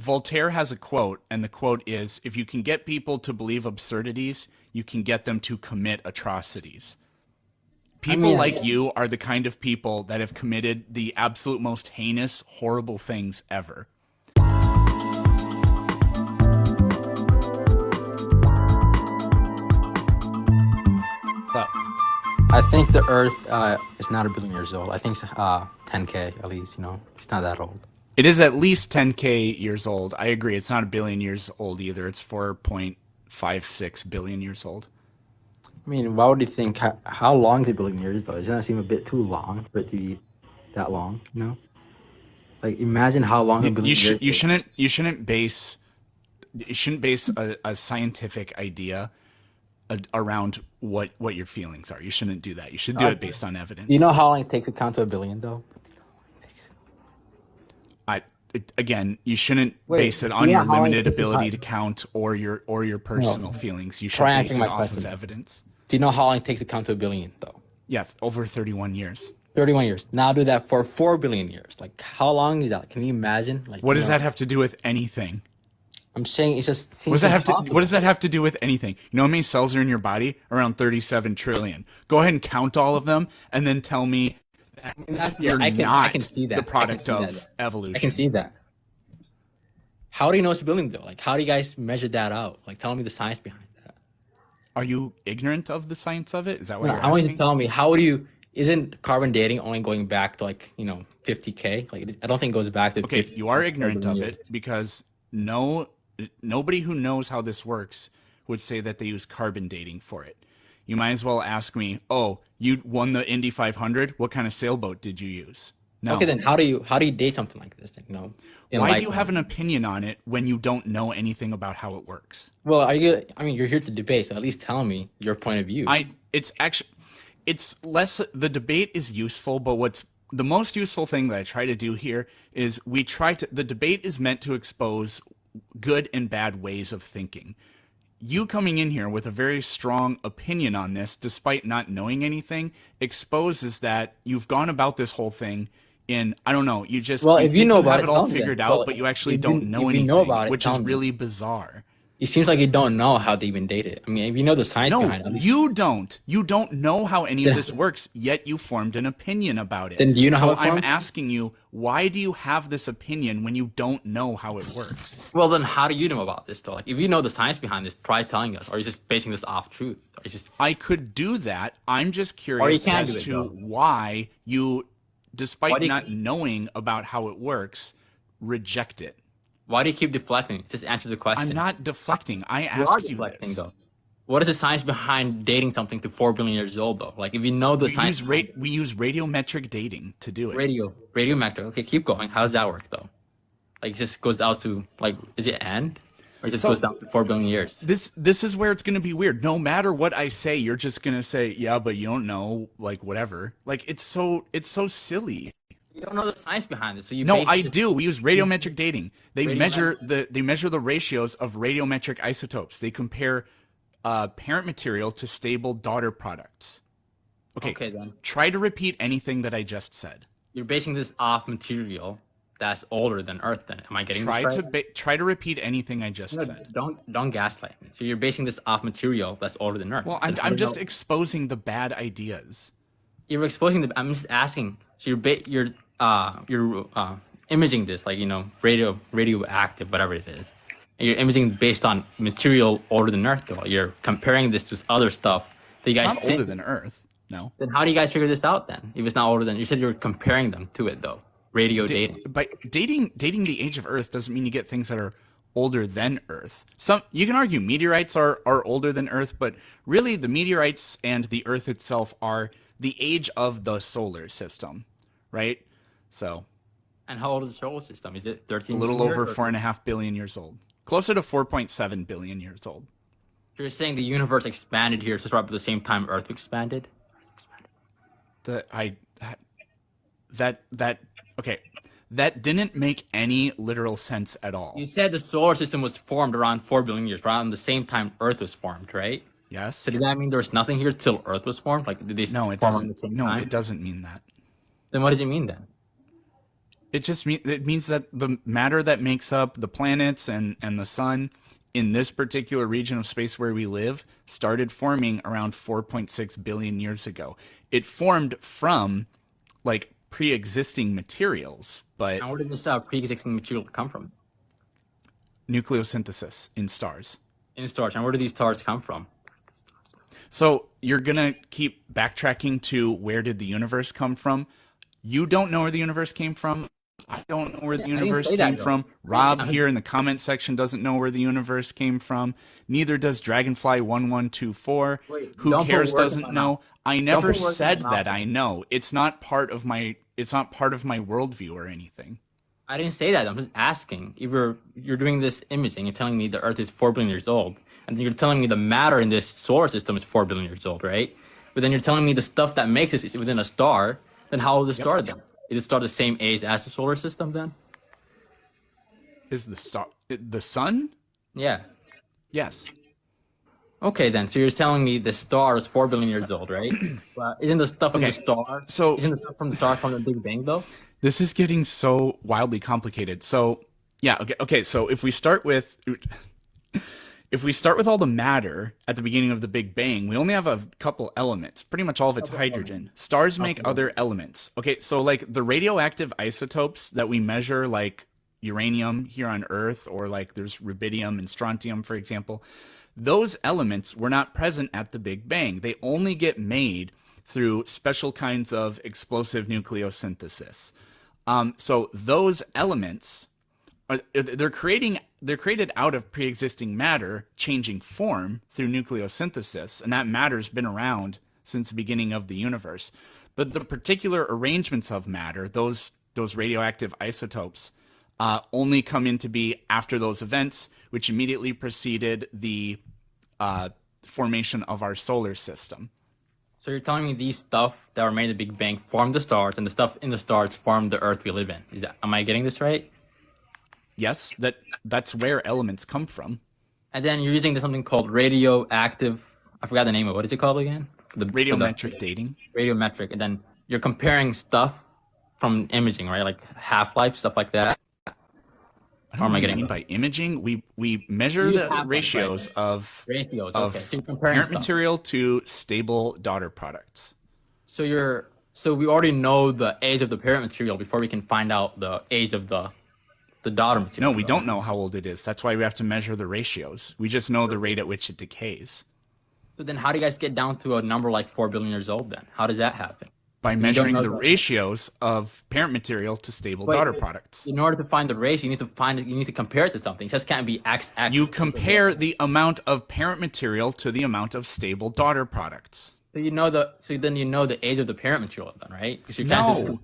Voltaire has a quote, and the quote is, "If you can get people to believe absurdities, you can get them to commit atrocities." People like you are the kind of people that have committed the absolute most heinous, horrible things ever. I think the Earth is not 1 billion years old. I think it's 10K at least. It's not that old. It is at least 10K years old. I agree. It's not 1 billion years old either. It's 4.56 billion years old. I mean, why would you think? How long is 1 billion years though? Doesn't that seem a bit too long for it to be that long? Like imagine how long 1 billion years. You shouldn't base a scientific idea around what your feelings are. You shouldn't do that. You should do it based on evidence. Do you know how long it takes to count to 1 billion though? Again, you shouldn't base it on your limited ability to count or your personal feelings. You should base it off of evidence. Do you know how long it takes to count to 1 billion though? Yeah, over 31 years. 31 years. Now do that for 4 billion years. Like how long is that? Can you imagine? Like what does that have to do with anything? I'm saying it just what does that have to do with anything? You know how many cells are in your body? Around 37 trillion. Go ahead and count all of them and then tell me you're I can see that. The product of evolution. I can see that. How do you know it's 1 billion though? Like how do you guys measure that out? Like tell me the science behind that. Are you ignorant of the science of it? Is that what you're asking? I want you to tell me isn't carbon dating only going back to 50K? Like I don't think it goes back to 50. You are ignorant of it because nobody who knows how this works would say that they use carbon dating for it. You might as well ask me, "Oh, you won the Indy 500. What kind of sailboat did you use?" No. Okay, then how do you date something like this? Why do you have an opinion on it when you don't know anything about how it works? Well, you're here to debate, so at least tell me your point of view. It's less, the debate is useful, but what's the most useful thing that I try to do here is the debate is meant to expose good and bad ways of thinking. You coming in here with a very strong opinion on this, despite not knowing anything, exposes that you've gone about this whole thing in, I don't know, if you know about it all figured out, but you actually don't know anything, which is really bizarre. It seems like you don't know how they even date it. I mean, if you know the science behind it. No, you don't. You don't know how any of this works, yet you formed an opinion about it. Then do you know how it formed? I'm asking you, why do you have this opinion when you don't know how it works? Well, then how do you know about this, though? Like, if you know the science behind this, try telling us. Or are you just basing this off truth? I could do that. I'm just curious as to why you, despite not knowing about how it works, reject it. Why do you keep deflecting? Just answer the question. I'm not deflecting. I asked you this. Though. What is the science behind dating something to 4 billion years old, though? Like, if you know the science... We use radiometric dating to do it. Radiometric. Okay, keep going. How does that work, though? Like, it just goes down to, is it end? Or it just goes down to 4 billion years? This is where it's going to be weird. No matter what I say, you're just going to say, yeah, but you don't know, whatever. It's so silly. You don't know the science behind it, so you. No, I do. We use radiometric dating. They measure the ratios of radiometric isotopes. They compare parent material to stable daughter products. Okay, then. Try to repeat anything that I just said. You're basing this off material that's older than Earth. Then am I getting this right? Try to repeat anything I just said. Don't gaslight me. So you're basing this off material that's older than Earth. Well, I'm just exposing the bad ideas. You're exposing I'm just asking. So you're imaging this radioactive, whatever it is. And you're imaging based on material older than Earth, though. You're comparing this to other stuff that you guys. It's not older than Earth. No. Then how do you guys figure this out then? If it's not older than, you said you're comparing them to it though. Dating. But dating the age of Earth doesn't mean you get things that are older than Earth. You can argue meteorites are older than Earth, but really the meteorites and the Earth itself are the age of the solar system, right? So. And how old is the solar system? Is it 13? A little over 4.5 billion years old. Closer to 4.7 billion years old. So you're saying the universe expanded here to start at the same time Earth expanded? That didn't make any literal sense at all. You said the solar system was formed around 4 billion years, around the same time Earth was formed, right? Yes. So does that mean there was nothing here till Earth was formed? Like, did they No, it doesn't. No, it doesn't mean that. Then what does it mean then? it means that the matter that makes up the planets and the sun in this particular region of space where we live started forming around 4.6 billion years ago. It formed from like pre-existing materials, but And where did this pre-existing material come from? nucleosynthesis in stars. In stars. And where do these stars come from? So you're gonna keep backtracking to where did the universe come from? You don't know where the universe came from. I don't know where the I didn't universe say that, came though. from. Rob here in the comment section doesn't know where the universe came from. Neither does Dragonfly1124. Wait, Who don't put cares words in doesn't my know. mouth. I Don't never put words in said my mouth. that I know. It's not part of my worldview or anything. I didn't say that. I'm just asking. If you're doing this imaging, you're telling me the Earth is 4 billion years old, and then you're telling me the matter in this solar system is 4 billion years old, right? But then you're telling me the stuff that makes it is within a star. Then how old is the star then? Is the star the same age as the solar system then? Is the sun? Yeah. Yes. Okay then. So you're telling me the star is 4 billion years old, right? But isn't the stuff in the star? So- isn't the stuff from the star from the Big Bang though? This is getting so wildly complicated. So, yeah, okay. So if we start with all the matter at the beginning of the Big Bang, we only have a couple elements. Pretty much all of it's hydrogen. Stars make other elements. Okay, so like the radioactive isotopes that we measure, like uranium here on Earth, or like there's rubidium and strontium, for example, those elements were not present at the Big Bang. They only get made through special kinds of explosive nucleosynthesis. So those elements they're created out of pre-existing matter changing form through nucleosynthesis, and that matter's been around since the beginning of the universe. But the particular arrangements of matter, those radioactive isotopes, only come into be after those events, which immediately preceded the formation of our solar system. So you're telling me these stuff that were made in the Big Bang formed the stars, and the stuff in the stars formed the Earth we live in. Am I getting this right? Yes, that's where elements come from. And then you're using something called radioactive. I forgot the name of it. What is it called again? Radiometric dating. Radiometric, and then you're comparing stuff from imaging, right? Like half-life stuff like that. I don't know what you mean by imaging. We measure the ratios of Ratios. of Okay, so you're comparing parent stuff. material to stable daughter products. So we already know the age of the parent material before we can find out the age of the daughter material. No, we don't know how old it is. That's why we have to measure the ratios. We just know the rate at which it decays. So then how do you guys get down to a number like 4 billion years old then? How does that happen? By don't measuring know the that. ratios of parent material to stable Wait, daughter wait. products. In order to find the ratio, you need to compare it to something. It just can't be X. You compare the amount of parent material to the amount of stable daughter products. So then you know the age of the parent material then, right? Because you can't No.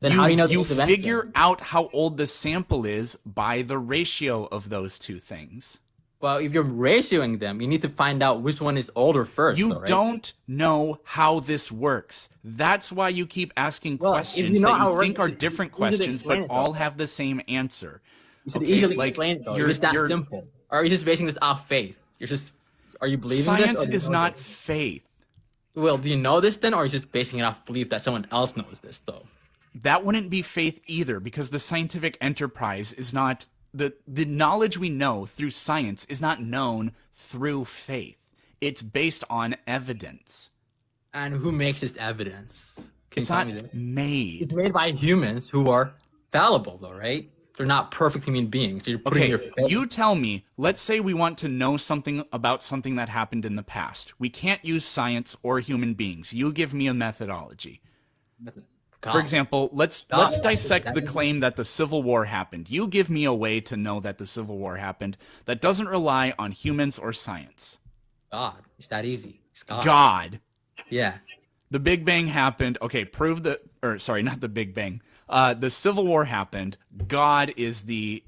Then how do you know the you age of figure anything? out how old the sample is by the ratio of those two things. Well, if you're ratioing them, you need to find out which one is older first. You though, right? don't know how this works. That's why you keep asking Well, if questions you know that how you it think works, are different you should questions, explain but it, though. all have the same answer. You should Okay, easily like, explain it though. you're- It's that you're- simple. Or are you just basing this off faith? Are you believing this? Science or do you is know not this? faith. Well, do you know this then, or are you just basing it off belief that someone else knows this though? That wouldn't be faith either, because the scientific enterprise is not the knowledge we know through science is not known through faith. It's based on evidence. And who makes this evidence? Can It's you tell not me that? made. It's made by humans who are fallible though, right? They're not perfect human beings. So you're putting your Okay, faith. you tell me, let's say we want to know something about something that happened in the past. We can't use science or human beings. You give me a methodology. For example, let's dissect the claim that the Civil War happened. You give me a way to know that the Civil War happened that doesn't rely on humans or science. God. It's that easy. It's God. God. Yeah. The Big Bang happened. Okay, prove the not the Big Bang. The Civil War happened. God is the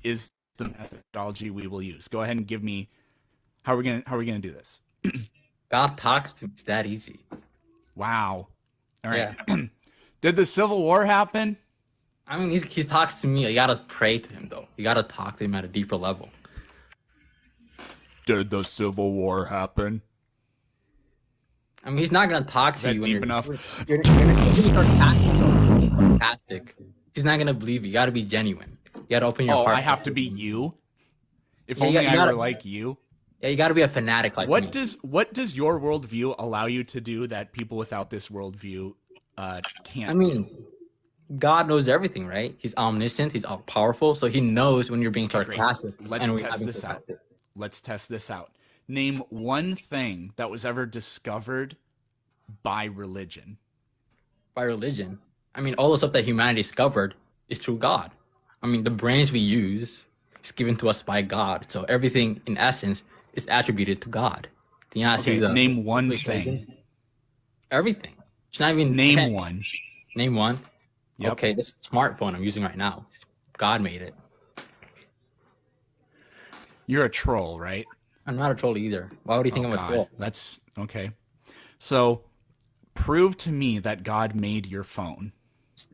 methodology we will use. Go ahead and give me how are we gonna do this? God talks to me. It's that easy. Wow. All right. Yeah. Did the Civil War happen? I mean, he talks to me. You gotta pray to him though. You gotta talk to him at a deeper level. Did the Civil War happen? I mean, he's not gonna talk to that you when deep you're enough? You're sarcastic. Though. Sarcastic. He's not gonna believe you. You gotta be genuine. You gotta open your Oh, heart. I have to be you? If Yeah, only you I gotta, were like you. yeah, you gotta be a fanatic like me. What does your worldview allow you to do that people without this worldview I can't do? mean, God knows everything, right? He's omniscient. He's all powerful, so he knows when you're being Okay, great. sarcastic Let's and when you're not test being this out. sarcastic. Let's test this out. Name one thing that was ever discovered by religion. By religion, I mean, all the stuff that humanity discovered is through God. I mean, the brains we use is given to us by God, so everything in essence is attributed to God. Do you not see Okay, the name one equation? thing. Everything. It's not even. I Name can't one. name one. Yep. Okay, this smartphone I'm using right now. God made it. You're a troll, right? I'm not a troll either. Why would you think Oh I'm a God. troll? That's okay. So prove to me that God made your phone.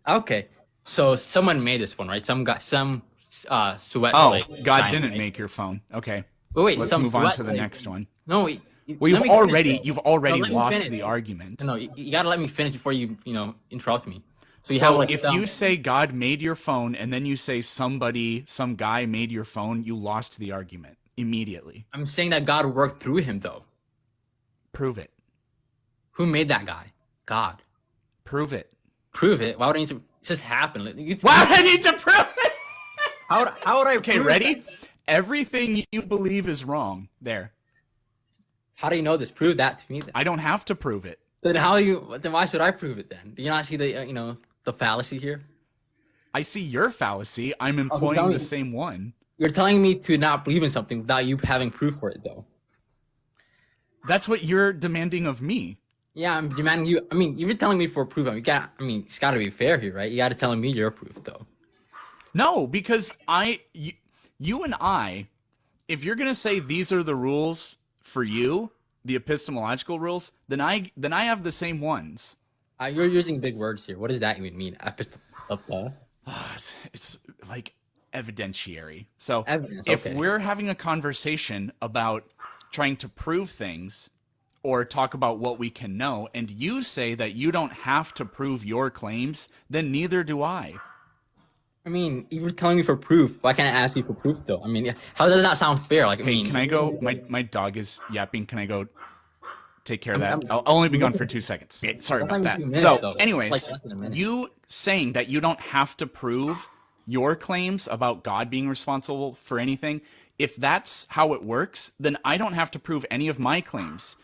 Okay, so someone made this one, right? Some guy, some sweat Oh, slave. God China, didn't right? make your phone. Okay. Wait, Let's some move on sweat to the slave. next one. No, Well, let me finish, though. you've No, already let me lost finish. the argument. No, you gotta let me finish before you interrupt me. So you have So like if you say God made your phone and then you say some guy made your phone, you lost the argument immediately. I'm saying that God worked through him though. Prove it. Who made that guy? God. Prove it. Prove it. Why would I need to? It just happened. Why would I need to prove it? How would I? Okay, prove ready? that? Everything you believe is wrong. There. How do you know this? Prove that to me. Then. I don't have to prove it. Then how you? Then why should I prove it then? Do you not see the the fallacy here? I see your fallacy. I'm tell employing me. the same one. You're telling me to not believe in something without you having proof for it though. That's what you're demanding of me. Yeah, I'm demanding you. I mean, you're telling me for proof. You got. I mean, it's got to be fair here, right? You got to tell me your proof though. No, because you and I, if you're gonna say these are the rules for you, the epistemological rules, then I have the same ones. You're using big words here. What does that even mean? It's like evidentiary. So Evidence, if okay. we're having a conversation about trying to prove things or talk about what we can know, and you say that you don't have to prove your claims, then neither do I. I mean, you were telling me for proof. Why can't I ask you for proof though? I mean, how does that not sound fair? Like, I Hey, mean, can I go? My dog is yapping. Can I go take care of that? I'm- I'll only be gone for 2 seconds. Okay, sorry That's about not that. even 2 So, minutes, though. anyways, It's like less than a minute. you saying that you don't have to prove your claims about God being responsible for anything, if that's how it works, then I don't have to prove any of my claims.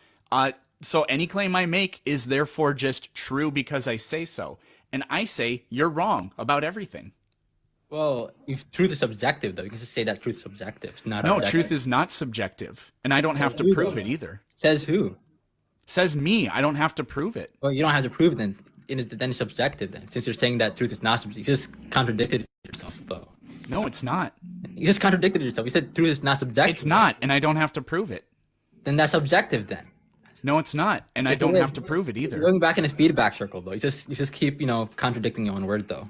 So any claim I make is therefore just true because I say so. And I say you're wrong about everything. well, if truth is subjective though, you can just say that truth is subjective. It's not No, objective. truth is not subjective. And I don't have to who, prove though? it either. Says who? Says me. I don't have to prove it. Well, you don't have to prove it then. Then it's subjective then. Since you're saying that truth is not subjective, you just contradicted yourself though. No, it's not. You just contradicted yourself. You said truth is not subjective. It's not, and I don't have to prove it. Then that's subjective then. No, it's not, and I don't have to prove it You're either. going back in a feedback circle though. You just keep contradicting your own word though.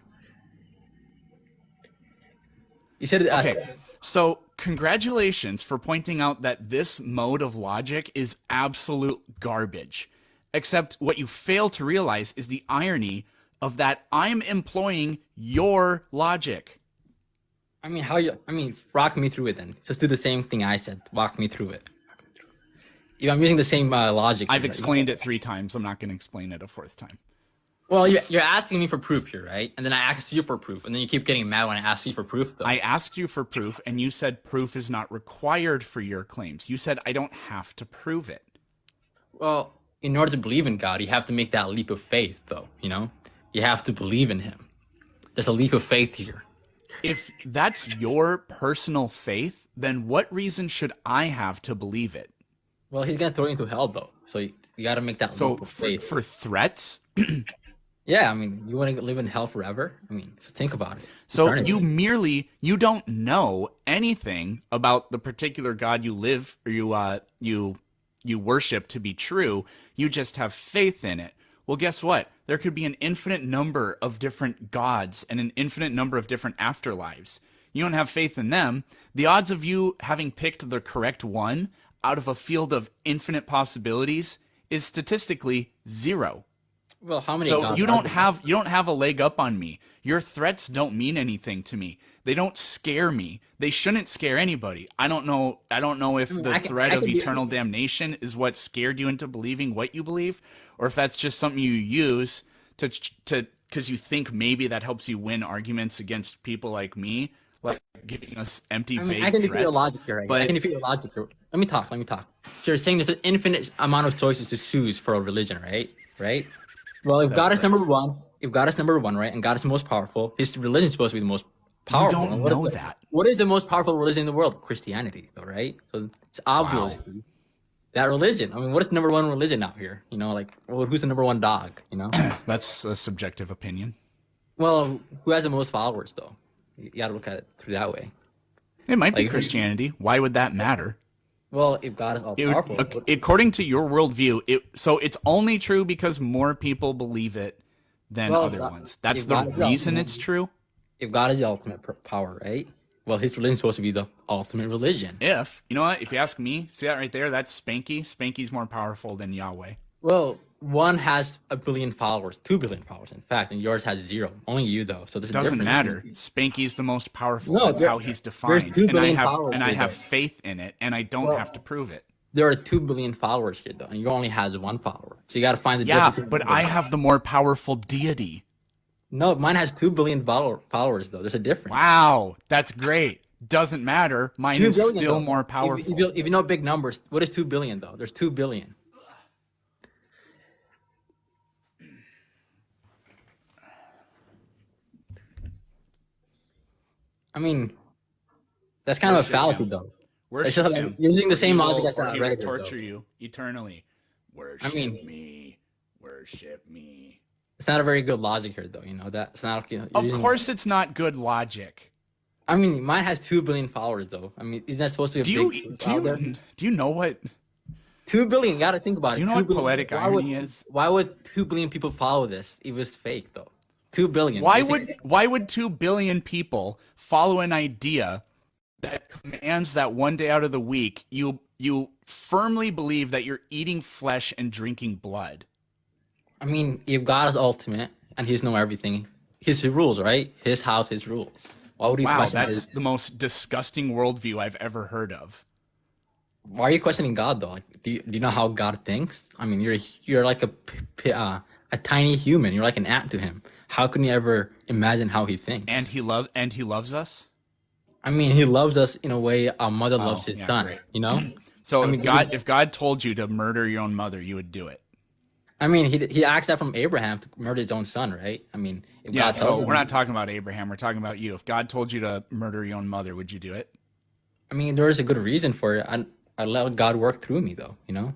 You said Okay, so congratulations for pointing out that this mode of logic is absolute garbage. Except what you fail to realize is the irony of that I'm employing your logic. I mean, walk me through it then. Just do the same thing I said. Walk me through it. Yeah, I'm using the same logic. I've here. explained it 3 times. I'm not going to explain it a 4th time. Well, you're asking me for proof here, right? And then I asked you for proof, and then you keep getting mad when I ask you for proof, though. I asked you for proof, and you said proof is not required for your claims. You said I don't have to prove it. Well, in order to believe in God, you have to make that leap of faith, though. You have to believe in Him. There's a leap of faith here. If that's your personal faith, then what reason should I have to believe it? Well, He's gonna throw you into hell, though. So you got to make that So leap of faith. for threats? Yeah, I mean, you want to live in hell forever? I mean, so think about it. So Eternity. you don't know anything about the particular God you live or you worship to be true. You just have faith in it. Well, guess what? There could be an infinite number of different gods and an infinite number of different afterlives. You don't have faith in them. The odds of you having picked the correct one out of a field of infinite possibilities is statistically 0. Well, how many So gods you are don't there? have a leg up on me. Your threats don't mean anything to me. They don't scare me. They shouldn't scare anybody. I don't know I if mean, the threat I of can eternal do. damnation is what scared you into believing what you believe, or if that's just something you use to because you think maybe that helps you win arguments against people like me, like giving us empty, I mean, I vague can defeat your threats. logic here, right? I But can defeat your logic here. Let me talk. Let me talk. So you're saying there's an infinite amount of choices to choose for a religion, right? Right. Well, if that's God is number correct. one, if God is number one, right, and God is the most powerful, his religion is supposed to be the most You powerful. And don't know that. what is the most powerful religion in the world? Christianity, though, right? So it's Wow. obviously that religion. I mean, what is number one religion out here? You know, like, well, who's the number one dog? You know. That's a subjective opinion. Well, who has the most followers, though? You got to look at it through that way. It might be Like, Christianity. Why would that matter? well, if God is all It would, powerful, according to your worldview, so it's only true because more people believe it than well, other ones. That's if the God is the reason ultimate, it's true. if God is the ultimate power, right? Well, his religion is supposed to be the ultimate religion. If you know what, if you ask me, see that right there? That's Spanky. Spanky's more powerful than Yahweh. Well, one has 1 billion followers, 2 billion followers, in fact, and yours has zero. Only you, though. So there's a Doesn't difference. matter. Spanky's the most powerful. No, That's how he's there's defined, two and I billion have followers and I here, have though. faith in it, and I don't Well, have to prove it. there are 2 billion followers here, though, and you only has one follower. So you got to find the Yeah, difference between but I have the more powerful deity. No, mine has 2 billion followers, though. There's a difference. Wow, that's great. Doesn't matter. Mine Two is billion, still though. more If, powerful. if you know big numbers, what is 2 billion, though? There's 2 billion. I mean, that's kind of a Worship fallacy, him. though. It's Worship just like him, using the or he same logic I will, said or on he will Reddit, though. torture you eternally. I Worship mean, me, worship me. it's not a very good logic here, though. You know that it's not. You're Of using, course, it's not good logic. I mean, mine has 2 billion followers, though. I mean, isn't that supposed to be Do a you big do out there? you do you know what 2 billion. You got to think about do it. you know Two what billion. poetic irony is? Why would 2 billion people follow this? It was fake, though. 2 billion. You think- Why would 2 billion people follow an idea that commands that one day out of the week you firmly believe that you're eating flesh and drinking blood? I mean, if God is ultimate and He's know everything, His rules, right? His house, His rules. Why would you Wow, question that's His? the most disgusting worldview I've ever heard of. Why are you questioning God, though? Like, do you know how God thinks? I mean, you're like a tiny human. You're like an ant to Him. How can you ever imagine how He thinks? And he loves us. I mean, He loves us in a way a mother loves his Yeah, son. great. You know? So I mean, if God told you to murder your own mother, you would do it. I mean, he asked that from Abraham to murder his own son, right? I mean, if Yeah, God tells so him, we're not talking about Abraham, we're talking about you. If God told you to murder your own mother, would you do it? I mean, there is a good reason for it. I let God work through me, though. You know,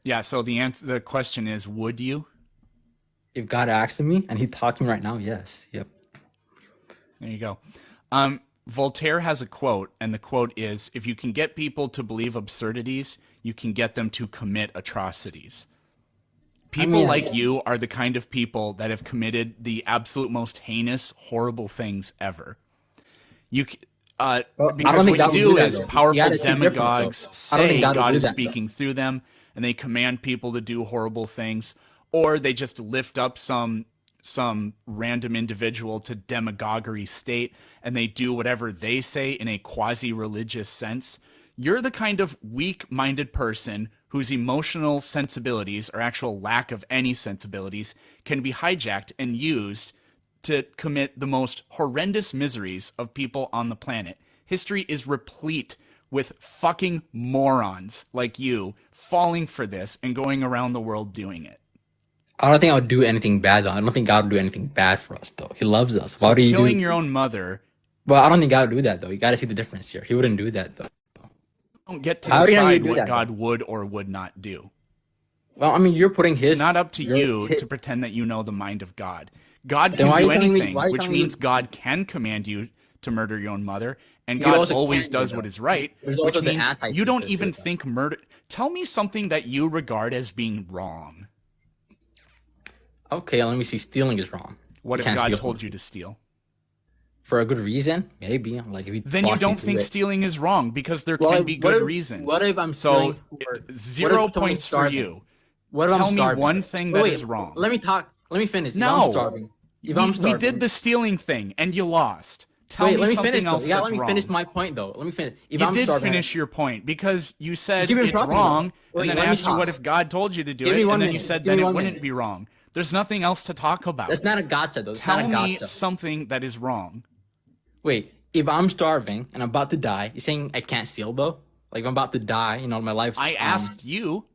Yeah, so the question is, would you? if God asks of me and He talked to me right now, yes, yep. There you go. Voltaire has a quote, and the quote is, if you can get people to believe absurdities, you can get them to commit atrocities. People mean, like you are the kind of people that have committed the absolute most heinous, horrible things ever. You, Well, I don't because think what you God would do do that, is though. You powerful gotta see difference, demagogues though. I don't think say God would God do is that, though. speaking through them, and they command people to do horrible things, or they just lift up some random individual to demagoguery state, and they do whatever they say in a quasi-religious sense. You're the kind of weak-minded person whose emotional sensibilities, or actual lack of any sensibilities, can be hijacked and used to commit the most horrendous miseries of people on the planet. History is replete with fucking morons like you falling for this and going around the world doing it. I don't think I would do anything bad, though. I don't think God would do anything bad for us, though. He loves us. Why So do you killing do? your own mother, Well, I don't think God would do that, though. You got to see the difference here. He wouldn't do that, though. you don't get to How do you know you decide do what that, God though? would or would not do. Well, I mean, you're putting It's his. not up to Your, you his to pretend that you know the mind of God. God then can why are you do telling me? anything, Why are you which telling me? means God can command you to murder your own mother, and He God also always can do does that. what is right, There's which also the means anti. you don't even think murder. Tell me something that you regard as being wrong. Okay, let me see. Stealing is wrong. What You if can't God steal told from you to steal? for a good reason? Maybe. Like if he Then you walked me don't through think it. stealing is wrong because there Well, can be what good if reasons. what if I'm So stealing for? What if 0 someone is points for starving? you. What if Tell I'm me starving? one thing that is wrong. Let me talk. Let me finish. If No. I'm starving. If I'm We starving. did the stealing thing, and you lost. Tell Wait, me let me something finish. else Though. Yeah, that's let me wrong. finish my point though. Let me finish. If You I'm did starving, finish your point because you said keep it's interrupting, wrong, though. Wait, and then let I me asked you talk. what if God told you to do Give me it, one and then you minute. said Just give then me it 1 wouldn't minute. be wrong. There's nothing else to talk about. That's not a gotcha though. It's Tell not a me gotcha. something that is wrong. Wait, if I'm starving and I'm about to die, you're saying I can't steal though? Like if I'm about to die, you know, my life's. I asked you.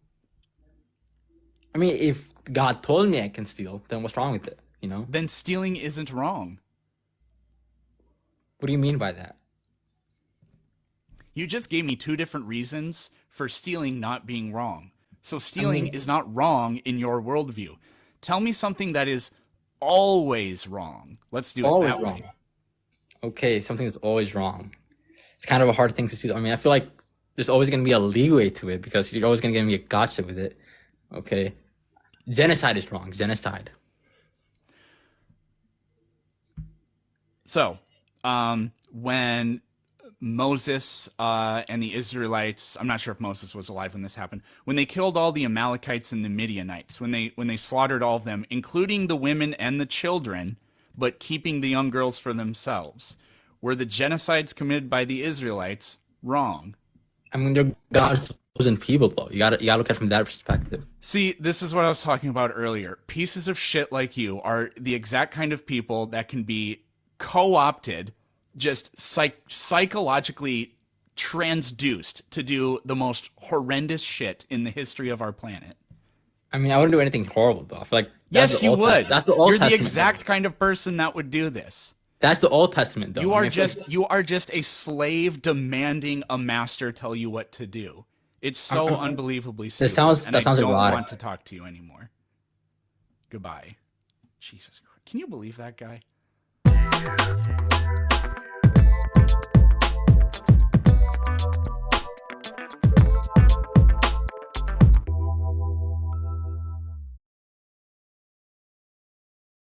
I mean, if God told me I can steal, then what's wrong with it? You know? Then stealing isn't wrong. What do you mean by that? You just gave me two different reasons for stealing not being wrong. So stealing is not wrong in your worldview. Tell me something that is always wrong. Let's do it Always that wrong. way. Okay, something that's always wrong. It's kind of a hard thing to choose. I mean, I feel like there's always going to be a leeway to it because you're always going to get me a gotcha with it. Okay. Genocide is wrong. Genocide. So, when Moses and the Israelites, I'm not sure if Moses was alive when this happened, when they killed all the Amalekites and the Midianites, when they slaughtered all of them, including the women and the children, but keeping the young girls for themselves, were the genocides committed by the Israelites wrong? I mean, they're God's chosen people, though. You gotta look at it from that perspective. See, this is what I was talking about earlier. Pieces of shit like you are the exact kind of people that can be co-opted, just psychologically transduced to do the most horrendous shit in the history of our planet. I mean, I wouldn't do anything horrible, though. I feel like Yes, you would. That's the Old You're the Testament. exact kind of person that would do this. That's the Old Testament, though. You I are mean, I feel like- you are just a slave demanding a master tell you what to do. It's so unbelievably stupid. sounds and I erotic. don't want to talk to you anymore. Goodbye. Jesus Christ. Can you believe that guy?